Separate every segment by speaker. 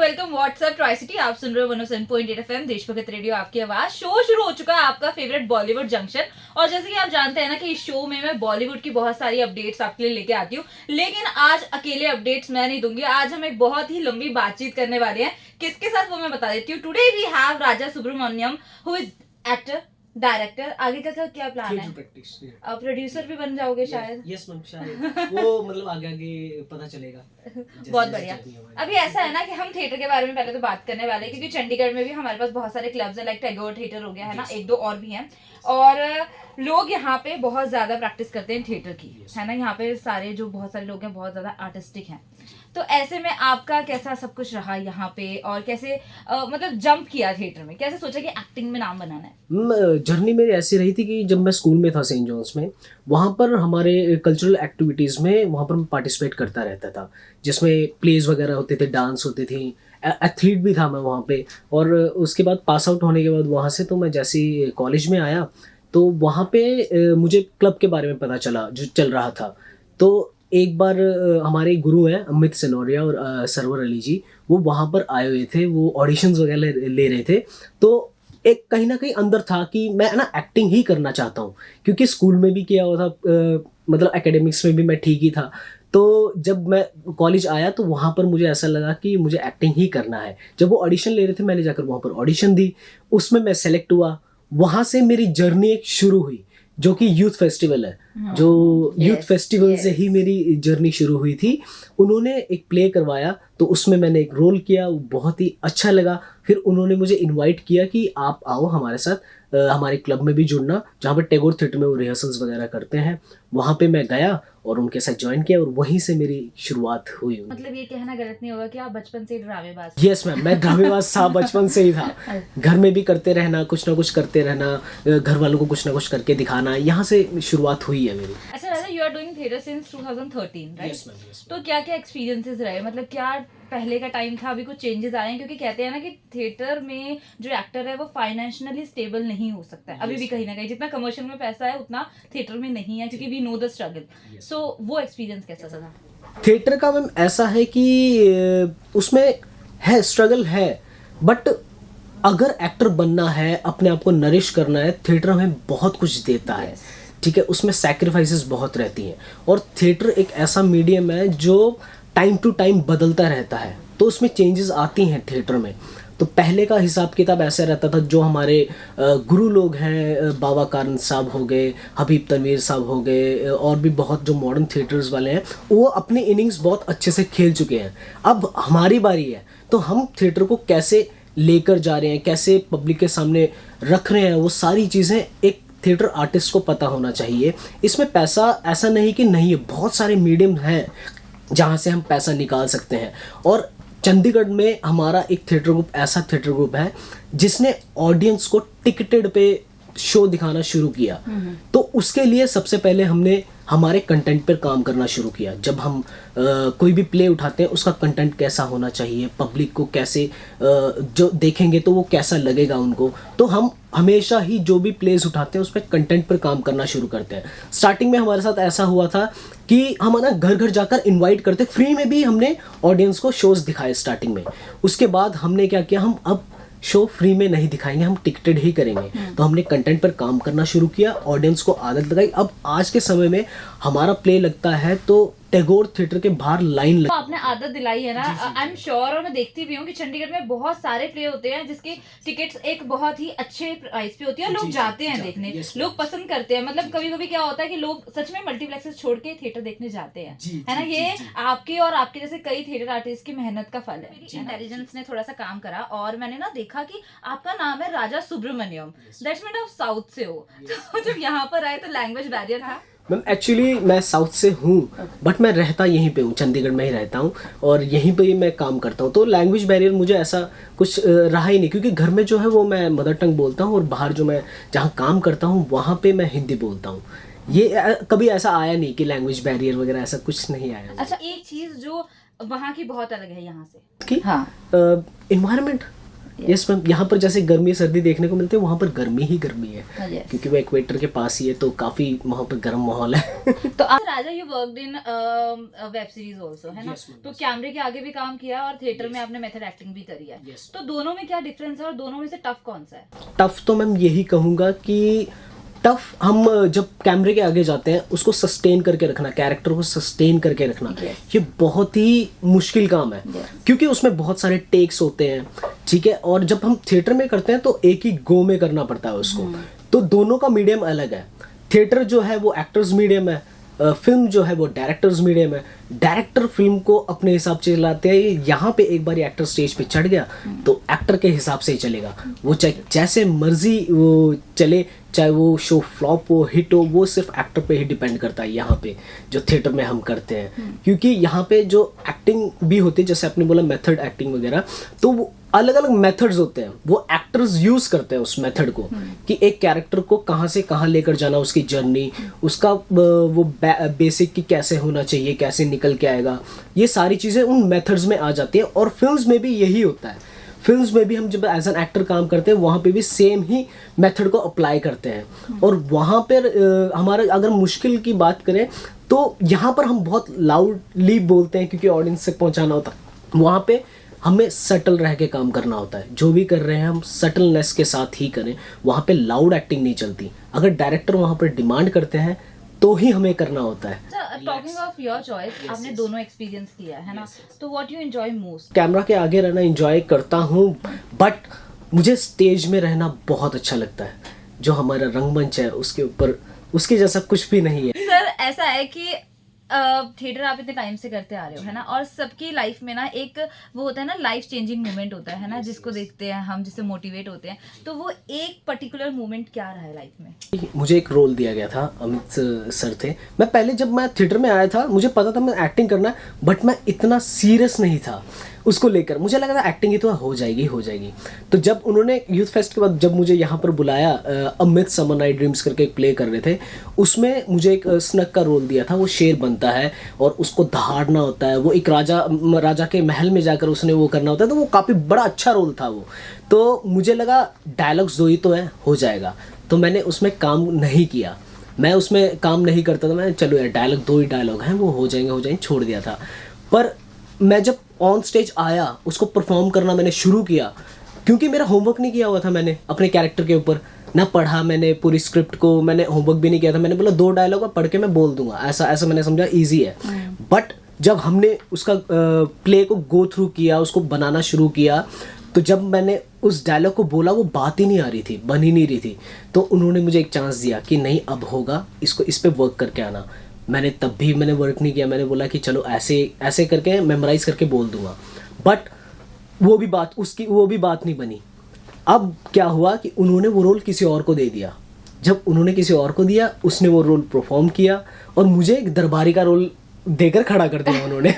Speaker 1: Welcome WhatsApp tri city. आप सुन रहे हो 107.8 FM देशभक्त रेडियो, आपकी आवाज। शो शुरू हो चुका है आपका फेवरेट बॉलीवुड जंक्शन। और जैसे कि आप जानते हैं ना कि इस शो में मैं बॉलीवुड की बहुत सारी अपडेट्स आपके लिए लेके आती हूँ, लेकिन आज अकेले अपडेट्स मैं नहीं दूंगी। आज हम एक बहुत ही लंबी बातचीत करने वाले हैं। किसके साथ वो मैं बता देती हूँ। Today we have Raja Subramaniam, who is actor, director. आगे का क्या प्लान है? प्रोड्यूसर भी बन जाओगे शायद?
Speaker 2: यस मैम, शायद वो मतलब आगे आगे पता चलेगा।
Speaker 1: बहुत बढ़िया। अभी ऐसा है ना कि हम थिएटर के बारे में पहले तो बात करने वाले हैं, क्योंकि चंडीगढ़ में भी हमारे पास बहुत सारे क्लब्स हैं, लाइक टैगोर थिएटर हो गया है ना, एक दो और भी हैं। और लोग यहाँ पे बहुत ज्यादा प्रैक्टिस करते हैं थिएटर की, है ना। यहाँ पे सारे जो बहुत सारे लोग हैं बहुत ज्यादा आर्टिस्टिक हैं। तो ऐसे में आपका कैसा सब कुछ रहा यहाँ पे, और कैसे मतलब जंप किया थिएटर में, कैसे सोचा कि एक्टिंग में नाम बनाना है?
Speaker 2: जर्नी मेरी ऐसी रही थी कि जब मैं स्कूल में था सेंट जॉन्स में, वहाँ पर हमारे कल्चरल एक्टिविटीज़ में वहाँ पर मैं पार्टिसिपेट करता रहता था, जिसमें प्लेज वगैरह होते थे, डांस होती थी, एथलीट भी था मैं वहाँ पे। और उसके बाद पास आउट होने के बाद वहाँ से तो मैं जैसे ही कॉलेज में आया तो वहाँ पे मुझे क्लब के बारे में पता चला जो चल रहा था। तो एक बार हमारे गुरु हैं अमित सिनोरिया और सरवर अली जी, वो वहाँ पर आए हुए थे, वो ऑडिशंस वगैरह ले रहे थे। तो एक कहीं ना कहीं अंदर था कि मैं ना एक्टिंग ही करना चाहता हूँ, क्योंकि स्कूल में भी किया हुआ था, मतलब एकेडमिक्स में भी मैं ठीक ही था। तो जब मैं कॉलेज आया तो वहाँ पर मुझे ऐसा लगा कि मुझे एक्टिंग ही करना है। जब वो ऑडिशन ले रहे थे मैंने जाकर वहाँ पर ऑडिशन दी, उसमें मैं सेलेक्ट हुआ। वहाँ से मेरी जर्नी एक शुरू हुई, जो कि यूथ फेस्टिवल है, जो यूथ फेस्टिवल से ही मेरी जर्नी शुरू हुई थी। उन्होंने एक प्ले करवाया तो उसमें मैंने एक रोल किया, वो बहुत ही अच्छा लगा। फिर उन्होंने मुझे इनवाइट किया कि आप आओ हमारे साथ हमारे क्लब में भी जुड़ना, जहाँ पर टैगोर थिएटर में वो रिहर्सल्स वगैरह करते हैं। वहाँ पे मैं गया और उनके साथ ज्वाइन किया और वहीं से मेरी शुरुआत हुई।
Speaker 1: मतलब ये कहना गलत नहीं होगा कि आप बचपन से ड्रामेबाज?
Speaker 2: यस मैम, मैं ड्रामेबाज था बचपन से ही था। घर में भी करते रहना, कुछ ना कुछ करते रहना, घर वालों को कुछ ना कुछ करके दिखाना, यहाँ से शुरुआत हुई है मेरी।
Speaker 1: अच्छा Raja, you are doing theatre since 2013, right?
Speaker 2: Yes ma'am, yes.
Speaker 1: तो क्या क्या एक्सपीरियंसेस रहे, मतलब क्या पहले का टाइम था, अभी कुछ चेंजेस आए हैं? क्योंकि कहते हैं ना कि थिएटर में जो एक्टर है वो फाइनेंशियली स्टेबल नहीं हो सकता है अभी भी, कहीं ना कहीं जितना कमर्शियल में पैसा है उतना थिएटर में नहीं है, क्योंकि वी नो द स्ट्रगल। सो वो एक्सपीरियंस कैसा था?
Speaker 2: थिएटर का मैम ऐसा है कि उसमें है, स्ट्रगल है, बट अगर एक्टर बनना है, अपने आप को नरिश करना है, थिएटर हमें बहुत कुछ देता है। ठीक है, उसमें सैक्रिफाइसेस बहुत रहती हैं। और थिएटर एक ऐसा मीडियम है जो टाइम टू टाइम बदलता रहता है, तो उसमें चेंजेस आती हैं थिएटर में। तो पहले का हिसाब किताब ऐसा रहता था, जो हमारे गुरु लोग हैं, बाबा कारन साहब हो गए, हबीब तनवीर साहब हो गए, और भी बहुत जो मॉडर्न थिएटर्स वाले हैं, वो अपनी इनिंग्स बहुत अच्छे से खेल चुके हैं। अब हमारी बारी है, तो हम थिएटर को कैसे लेकर जा रहे हैं, कैसे पब्लिक के सामने रख रहे हैं, वो सारी चीज़ें एक थिएटर आर्टिस्ट को पता होना चाहिए। इसमें पैसा ऐसा नहीं कि नहीं है, बहुत सारे मीडियम हैं जहाँ से हम पैसा निकाल सकते हैं। और चंडीगढ़ में हमारा एक थिएटर ग्रुप, ऐसा थिएटर ग्रुप है जिसने ऑडियंस को टिकटेड पे शो दिखाना शुरू किया। तो उसके लिए सबसे पहले हमने हमारे कंटेंट पर काम करना शुरू किया। जब हम कोई भी प्ले उठाते हैं, उसका कंटेंट कैसा होना चाहिए, पब्लिक को कैसे जो देखेंगे तो वो कैसा लगेगा उनको। तो हम हमेशा ही जो भी प्लेस उठाते हैं उस पर कंटेंट पर काम करना शुरू करते हैं। स्टार्टिंग में हमारे साथ ऐसा हुआ था कि हम ना घर घर जाकर इनवाइट करते, फ्री में भी हमने ऑडियंस को शोज दिखाए स्टार्टिंग में। उसके बाद हमने क्या किया, हम अब शो फ्री में नहीं दिखाएंगे, हम टिकटेड ही करेंगे। तो हमने कंटेंट पर काम करना शुरू किया, ऑडियंस को आदत लगाई। अब आज के समय में हमारा प्ले लगता है तो टैगोर थिएटर के बाहर लाइन
Speaker 1: तो आपने आदत दिलाई है ना, आई एम श्योर। और मैं देखती भी हूँ कि चंडीगढ़ में बहुत सारे प्ले होते हैं जिसके टिकट्स एक बहुत ही अच्छे प्राइस पे होती है, लोग जाते हैं देखने, लोग पसंद करते हैं। मतलब कभी कभी क्या होता है कि लोग सच में मल्टीप्लेक्सेस छोड़ के थिएटर देखने जाते हैं, है ना। ये आपके और आपके जैसे कई थिएटर आर्टिस्ट की मेहनत का फल है। इंटेलिजेंस ने थोड़ा सा काम करा और मैंने ना देखा कि आपका नाम है राजा सुब्रमण्यम, दैट्स मीन आप साउथ से हो। तो जब यहाँ पर आए तो लैंग्वेज बैरियर था?
Speaker 2: मैम एक्चुअली मैं साउथ से हूँ, बट मैं रहता यहीं पे हूँ, चंडीगढ़ में ही रहता हूँ और यहीं पे ही मैं काम करता हूँ। तो लैंग्वेज बैरियर मुझे ऐसा कुछ रहा ही नहीं, क्योंकि घर में जो है वो मैं मदर टंग बोलता हूँ और बाहर जो मैं जहाँ काम करता हूँ वहाँ पे मैं हिंदी बोलता हूँ। ये कभी ऐसा आया नहीं कि लैंग्वेज बैरियर वगैरह ऐसा कुछ नहीं आया।
Speaker 1: अच्छा, एक चीज जो वहाँ की बहुत अलग है यहाँ से
Speaker 2: कि
Speaker 1: हाँ,
Speaker 2: इन्वायरमेंट यस मैम, यहाँ पर जैसे गर्मी सर्दी देखने को मिलते हैं, वहाँ पर गर्मी ही गर्मी है,
Speaker 1: Yes.
Speaker 2: क्योंकि वो इक्वेटर के पास ही है, तो काफी वहाँ पर गर्म माहौल है।
Speaker 1: तो आप Raja you worked in web series also, है ना?
Speaker 2: Yes, ma'am,
Speaker 1: तो
Speaker 2: yes.
Speaker 1: कैमरे के आगे भी काम किया और थिएटर में आपने मेथड एक्टिंग भी करी है।
Speaker 2: Yes.
Speaker 1: तो दोनों में क्या डिफरेंस है और दोनों में से टफ कौन सा है?
Speaker 2: टफ तो मैम यही कहूँगा कि टफ, हम जब कैमरे के आगे जाते हैं उसको सस्टेन करके रखना, कैरेक्टर को सस्टेन करके रखना,
Speaker 1: Yes.
Speaker 2: ये बहुत ही मुश्किल काम है।
Speaker 1: Yes.
Speaker 2: क्योंकि उसमें बहुत सारे टेक्स होते हैं, ठीक है, और जब हम थिएटर में करते हैं तो एक ही गो में करना पड़ता है उसको। तो दोनों का मीडियम अलग है। थिएटर जो है वो एक्टर्स मीडियम है, फिल्म जो है वो डायरेक्टर्स मीडियम है। डायरेक्टर फिल्म को अपने हिसाब से चलाते हैं। यहाँ पे एक बार एक्टर स्टेज पे चढ़ गया तो एक्टर के हिसाब से ही चलेगा, वो चाहे जैसे मर्जी वो चले, चाहे वो शो फ्लॉप हो हिट हो, वो सिर्फ एक्टर पे ही डिपेंड करता है। यहाँ पे जो थिएटर में हम करते हैं, क्योंकि यहाँ पे जो एक्टिंग भी होती है, जैसे आपने बोला मेथड एक्टिंग वगैरह, तो वो अलग अलग मेथड्स होते हैं, वो एक्टर्स यूज करते हैं उस मेथड को कि एक कैरेक्टर को कहाँ से कहाँ लेकर जाना, उसकी जर्नी, उसका वो बेसिक की कैसे होना चाहिए, कैसे निकल के आएगा, ये सारी चीज़ें उन मेथड्स में आ जाती हैं। और फिल्म्स में भी यही होता है। फिल्म्स में भी हम जब एज एन एक्टर काम करते हैं, वहाँ पे भी सेम ही मेथड को अप्लाई करते हैं। और वहाँ पर हमारा अगर मुश्किल की बात करें तो यहाँ पर हम बहुत लाउडली बोलते हैं क्योंकि ऑडियंस तक पहुँचाना होता है। वहाँ पे हमें सटल रह के काम करना होता है। जो भी कर रहे हैं हम सटलनेस के साथ ही करें, वहाँ पे लाउड एक्टिंग नहीं चलती। अगर डायरेक्टर वहाँ पर डिमांड करते हैं तो ही हमें करना होता है।
Speaker 1: टॉकिंग ऑफ योर चॉइस, आपने दोनों एक्सपीरियंस किया है ना, तो what you enjoy most?
Speaker 2: Camera के आगे रहना एंजॉय करता हूँ, बट मुझे स्टेज में रहना बहुत अच्छा लगता है। जो हमारा रंगमंच है उसके ऊपर उसके जैसा कुछ भी नहीं है।
Speaker 1: सर ऐसा है कि थिएटर आप इतने टाइम से करते आ रहे हो, है ना, और सबकी लाइफ में ना एक वो होता है ना, लाइफ चेंजिंग मोमेंट होता है ना, जिसको देखते हैं हम, जिससे मोटिवेट होते हैं। तो वो एक पर्टिकुलर मोमेंट क्या रहा है लाइफ में?
Speaker 2: मुझे एक रोल दिया गया था, अमित सर थे। मैं पहले जब मैं थिएटर में आया था, मुझे पता था मैं एक्टिंग करना है, बट मैं इतना सीरियस नहीं था उसको लेकर। मुझे लगा था एक्टिंग ही तो हो जाएगी। तो जब उन्होंने यूथ फेस्ट के बाद जब मुझे यहाँ पर बुलाया, अमित समर नाइट ड्रीम्स करके एक प्ले कर रहे थे, उसमें मुझे एक स्नग का रोल दिया था। वो शेर बनता है और उसको दहाड़ना होता है, वो एक राजा के महल में जाकर उसने वो करना होता है। तो वो काफ़ी बड़ा अच्छा रोल था वो। तो मुझे लगा डायलॉग्स 2 ही तो है, हो जाएगा। तो मैंने उसमें काम नहीं किया, मैं उसमें काम नहीं करता था। मैं चलो यार डायलॉग 2 ही डायलॉग हैं, वो हो जाएंगे, छोड़ दिया था। पर मैं जब ऑन स्टेज आया, उसको परफॉर्म करना मैंने शुरू किया, क्योंकि मेरा होमवर्क नहीं किया हुआ था मैंने अपने कैरेक्टर के ऊपर, ना पढ़ा मैंने पूरी स्क्रिप्ट को, मैंने होमवर्क भी नहीं किया था। मैंने बोला 2 डायलॉग पढ़ के मैं बोल दूंगा, ऐसा मैंने समझा ईजी है। बट जब हमने उसका प्ले को गो थ्रू किया, उसको बनाना शुरू किया, तो जब मैंने उस डायलॉग को बोला वो बात ही नहीं आ रही थी, बन ही नहीं रही थी। तो उन्होंने मुझे एक चांस दिया कि नहीं अब होगा, इसको इस पे वर्क करके आना। तब भी मैंने वर्क नहीं किया। मैंने बोला कि चलो ऐसे करके मेमोराइज करके बोल दूंगा, बट वो भी बात नहीं बनी। अब क्या हुआ कि उन्होंने वो रोल किसी और को दे दिया। जब उन्होंने किसी और को दिया, उसने वो रोल परफॉर्म किया और मुझे एक दरबारी का रोल देकर खड़ा कर दिया उन्होंने।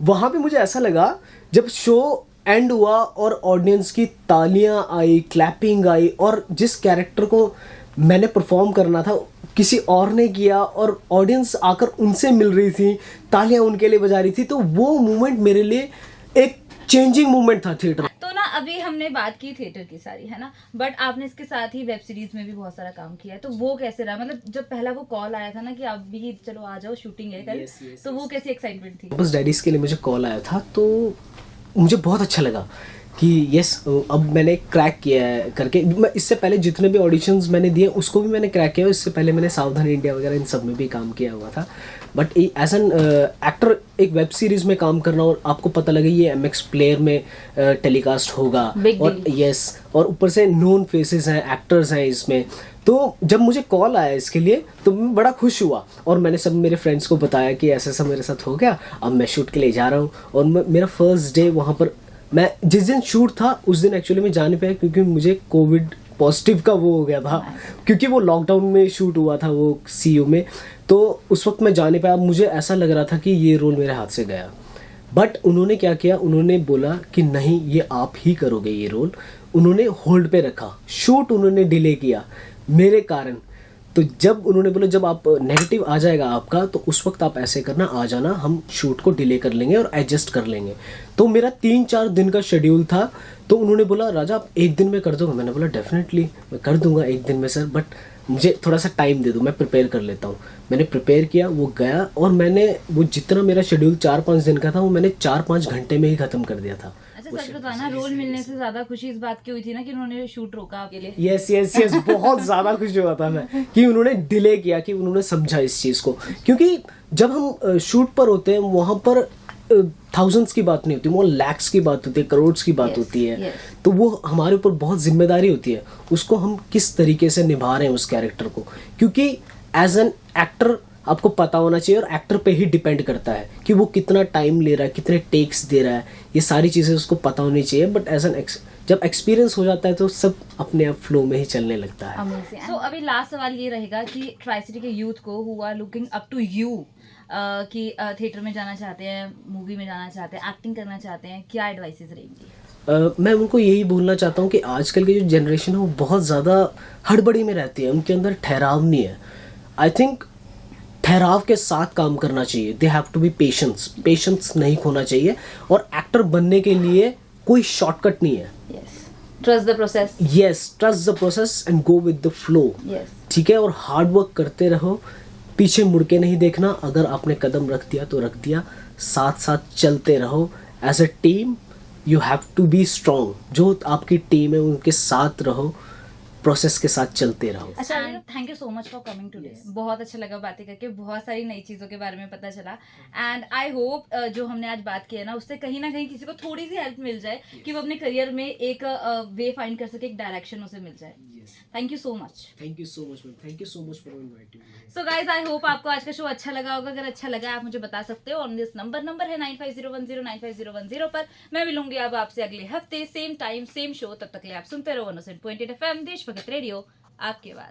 Speaker 2: वहाँ पे मुझे ऐसा लगा, जब शो एंड हुआ और ऑडियंस की तालियां आई, क्लैपिंग आई, और जिस कैरेक्टर को मैंने परफॉर्म करना था किसी और ने किया और ऑडियंस आकर उनसे मिल रही थी, तालियां उनके लिए बजा रही थी, तो वो मोमेंट मेरे लिए एक चेंजिंग मोमेंट था थिएटर।
Speaker 1: तो ना अभी हमने बात की थिएटर की सारी, है ना, बट आपने इसके साथ ही वेब सीरीज में भी बहुत सारा काम किया है। तो वो कैसे रहा? मतलब जब पहला वो कॉल आया था ना कि आप भी चलो आ जाओ, शूटिंग है कल, तो वो कैसी एक्साइटमेंट थी?
Speaker 2: बस डैडीज के लिए मुझे कॉल आया था, तो मुझे बहुत अच्छा लगा कि यस अब मैंने क्रैक किया है करके। मैं इससे पहले जितने भी ऑडिशंस मैंने दिए उसको भी मैंने क्रैक किया। इससे पहले मैंने सावधान इंडिया वगैरह इन सब में भी काम किया हुआ था। बट एज एन एक्टर एक वेब सीरीज़ में काम करना, और आपको पता लगे ये MX प्लेयर में टेलीकास्ट होगा, और यस, और ऊपर से नोन फेसेस हैं, एक्टर्स हैं इसमें। तो जब मुझे कॉल आया इसके लिए तो मैं बड़ा खुश हुआ, और मैंने सब मेरे फ्रेंड्स को बताया कि ऐसा ऐसा मेरे साथ हो गया, अब मैं शूट के लिए जा रहा हूँ। और मेरा फर्स्ट डे वहाँ पर, मैं जिस दिन शूट था उस दिन एक्चुअली मैं जा नहीं पाया क्योंकि मुझे कोविड पॉजिटिव का वो हो गया था, क्योंकि वो लॉकडाउन में शूट हुआ था वो CU में। तो उस वक्त मैं जा नहीं पाया। मुझे ऐसा लग रहा था कि ये रोल मेरे हाथ से गया, बट उन्होंने क्या किया, उन्होंने बोला कि नहीं ये आप ही करोगे ये रोल। उन्होंने होल्ड पे रखा, शूट उन्होंने डिले किया मेरे कारण। तो जब उन्होंने बोला जब आप नेगेटिव आ जाएगा आपका तो उस वक्त आप ऐसे करना, आ जाना, हम शूट को डिले कर लेंगे और एडजस्ट कर लेंगे। तो मेरा 3-4 दिन का शेड्यूल था, तो उन्होंने बोला राजा आप 1 दिन में कर दोगे? मैंने बोला डेफिनेटली मैं कर दूंगा 1 दिन में सर, बट मुझे थोड़ा सा टाइम दे दो, मैं प्रिपेयर कर लेता हूँ। मैंने प्रिपेयर किया, वो गया और मैंने वो जितना मेरा शेड्यूल 4-5 दिन का था वो मैंने 4-5 घंटे में ही ख़त्म कर दिया था।
Speaker 1: अच्छा सच बताना, रोल मिलने से ज्यादा खुशी इस बात की हुई थी ना कि उन्होंने शूट रोका आपके लिए।
Speaker 2: यस बहुत ज़्यादा खुश हुआ था मैं कि उन्होंने डिले किया, कि उन्होंने समझा इस चीज़ को, क्योंकि जब हम शूट पर होते हैं वहाँ पर थाउजेंड्स की बात नहीं होती, वो लैक्स की बात होती है, करोड़्स की बात होती है। तो वो हमारे ऊपर बहुत जिम्मेदारी होती है, उसको हम किस तरीके से निभा रहे हैं उस कैरेक्टर को, क्योंकि एज एन एक्टर आपको पता होना चाहिए और एक्टर पे ही डिपेंड करता है कि वो कितना टाइम ले रहा है, कितने टेक्स दे रहा है, ये सारी चीज़ें उसको पता होनी चाहिए। बट एज एन जब एक्सपीरियंस हो जाता है तो सब अपने आप फ्लो में ही चलने लगता है।
Speaker 1: सो अभी लास्ट सवाल ये रहेगा कि ट्राई सिटी के यूथ को who are looking up to you कि थिएटर में जाना चाहते हैं, मूवी में जाना चाहते हैं, एक्टिंग करना चाहते हैं, क्या एडवाइसेस रहेंगी?
Speaker 2: मैं उनको यही बोलना चाहता हूँ कि आजकल की जो जनरेशन है वो बहुत ज़्यादा हड़बड़ी में रहती है, उनके अंदर ठहराव नहीं है। आई थिंक ठहराव के साथ काम करना चाहिए, they have to be patience नहीं खोना चाहिए, और एक्टर बनने के लिए कोई शॉर्टकट नहीं है।
Speaker 1: Trust the process.
Speaker 2: Yes, trust the process and go with the flow. ठीक है, और हार्ड वर्क करते रहो, पीछे मुड़ के नहीं देखना, अगर आपने कदम रख दिया तो रख दिया, साथ साथ चलते रहो। As a team you have to be strong, जो आपकी टीम है उनके साथ रहो, प्रोसेस के साथ चलते रहो।
Speaker 1: अच्छा, thank you so much for coming today. बहुत अच्छा लगा बातें करके, बहुत सारी नई चीज़ों के बारे में पता चला, एंड आई होप जो हमने आज बात की है ना उससे कहीं ना कहीं किसी को थोड़ी सी हेल्प मिल जाए कि वो अपने करियर में एक वे फाइंड कर सके, एक डायरेक्शन उसे मिल जाए। Thank you so much.
Speaker 2: Thank you so much ma'am, thank you so much for inviting me.
Speaker 1: So guys, I hope आपको आज का शो अच्छा लगा होगा। अगर अच्छा लगा आप मुझे बता सकते हो ऑन दिस नंबर है 9501095010 पर। मैं मिलूंगी अब आपसे अगले हफ्ते, सेम टाइम सेम शो। तब तक के लिए आप सुनते रहो 100.8 FM देश भगत रेडियो, आपकी आवाज।